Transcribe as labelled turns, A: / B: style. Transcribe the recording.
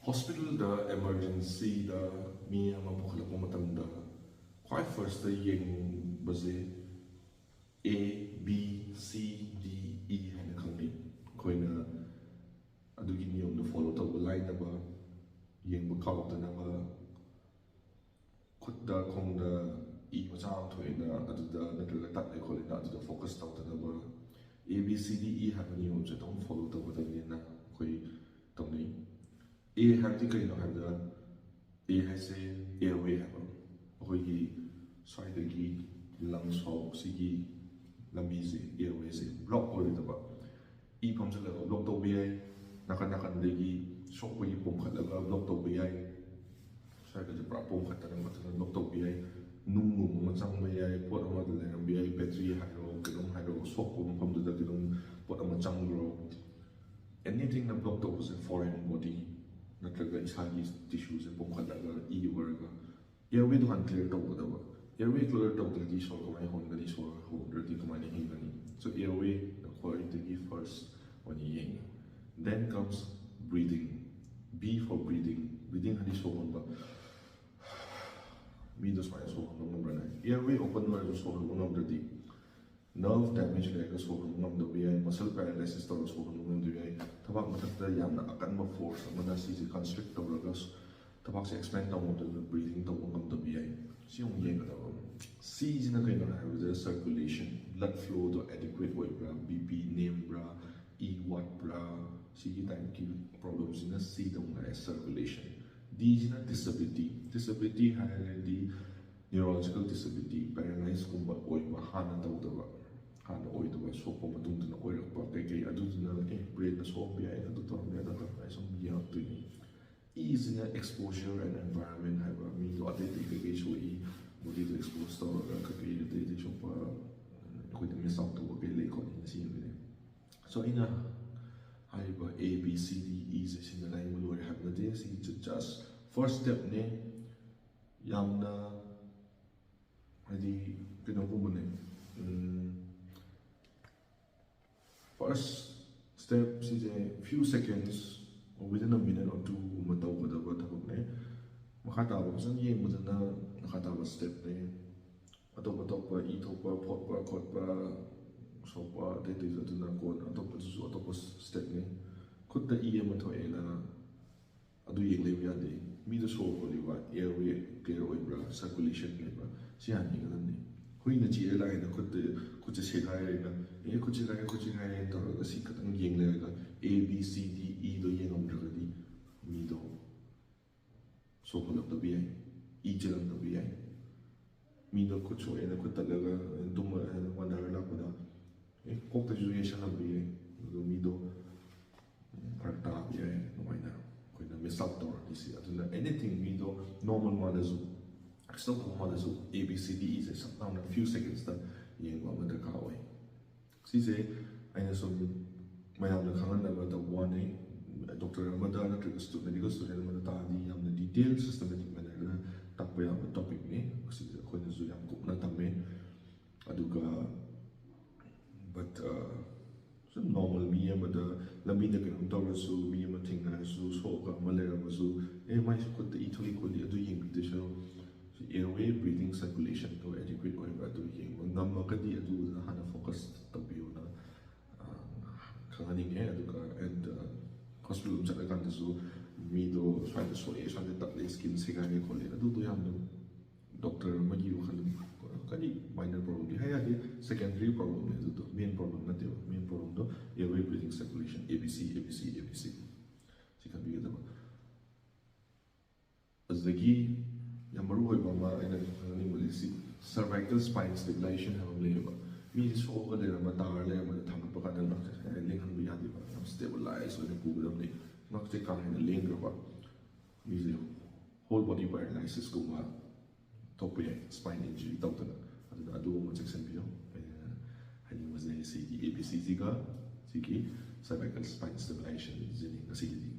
A: Hospital the emergency the mi ama pukhalakpa matamda khwai first the yeng baze A B C D E haina khangni khoina adugi niyom do follow tawba line ba yeng ba khawt na ba khutta khongda e macha am thoina aduda natraga tat le kholina aduda focus tawta na ba A B C D E haina niyom se tom follow tawba na khoi tawni A have the kind of have the A has a airway have a hoyi side the lungs hole sigi lambizi airways block or the ba E pumps a level block to be nakan the shock way pump cut level block to be side the pump cut and block to be nung sang be put on the land be battery hydro shock pump the put on the grow anything that block to was a foreign body natraga isagi tissues e pomkhalaga e waraga airway to clear tawdaba airway clear tawdagi so kamai hongani so hodrati kamai hingani so airway the quality first when yeng then comes breathing B for breathing hani so honba me the spine so honba airway open where so honba nerve damage like so ngam do bi muscle paralysis to so ngam do bi thabak mathakta yamna akanba force amana si constrict to ragas thabak se expand down to the breathing to ngam do bi si ong yeng da C is na kind of have the circulation blood flow to adequate way bra BP name bra E watt bra si time ki problems in the C dong na circulation D is na disability higher the neurological disability paralyzed kumba oy ma hana tawdaba hana oy daba sokpa matungduna oirakpa kai aduduna brain na sok bi ai adu torme da ta som ya tuni is in exposure and environment have me to athlete kai so e body to expose to kai de so pa ko de miss out to be le ko ni si ni so ina haiba A B C D E is in the line will have the day see just first step ne yamna hadi kinogumune first step is a few seconds or within a minute or two matau kada ba thapok ne makhata ba san yeng mudana makhata ba step ne atop pa I thop pa phot pa khot pa so pa de zatuna ko atop step ne khut da E ma thoi la adu yeng le ya de mi the so ko liwa airway clear oi bra circulation le bra si han ni ga ne hui na chi la ina khut se khai na e khut khai to ga si ka tang yeng le ga A B C D E do yeng om ra di mi do so ko la bi ai E jelam to bi ai mi do khut so ena khut ta la ga dum wa na la ko da e kok ta ju ye sha la bi ai do mi do prakta bi ai no mai na miss out or anything we do normal madazu still madazu A B C D E is some down a few seconds that yeng wa ma ka wai si se aina so mayam na khangan na the one doctor amada na medical student amada ta di yam na detailed systematic manner na takpa yam topic ni si ko na zu yam ko na tamme aduga but some normal me amada lambi na kan tawra su mi ma thingna su so ka malera su e mai su ko the itholi ko li adu yeng de so airway breathing circulation to adequate oil adu yeng ngam ka di adu hana focus to bi na khani nge adu ka and hospital cha kan su mi do try to so e sa de tak skin siga nge ko li adu to yam no doctor ma gi khan kani minor problem di haya di secondary problem ne to main problem na de main problem do airway breathing circulation ABC si kan bi da ba azagi yamaru hoy ba ma ina ni mo si cervical spine stabilization ha le ba mi so ko le ma ta le ma tham pa ka na le kan bi ya di ba stabilize when ku da ni nak te ka ni le ngro ba mi whole body paralysis ko ma top spine injury tawta na adu mo section bio hani was the ABC ga siki cervical spine stabilization zini ngasili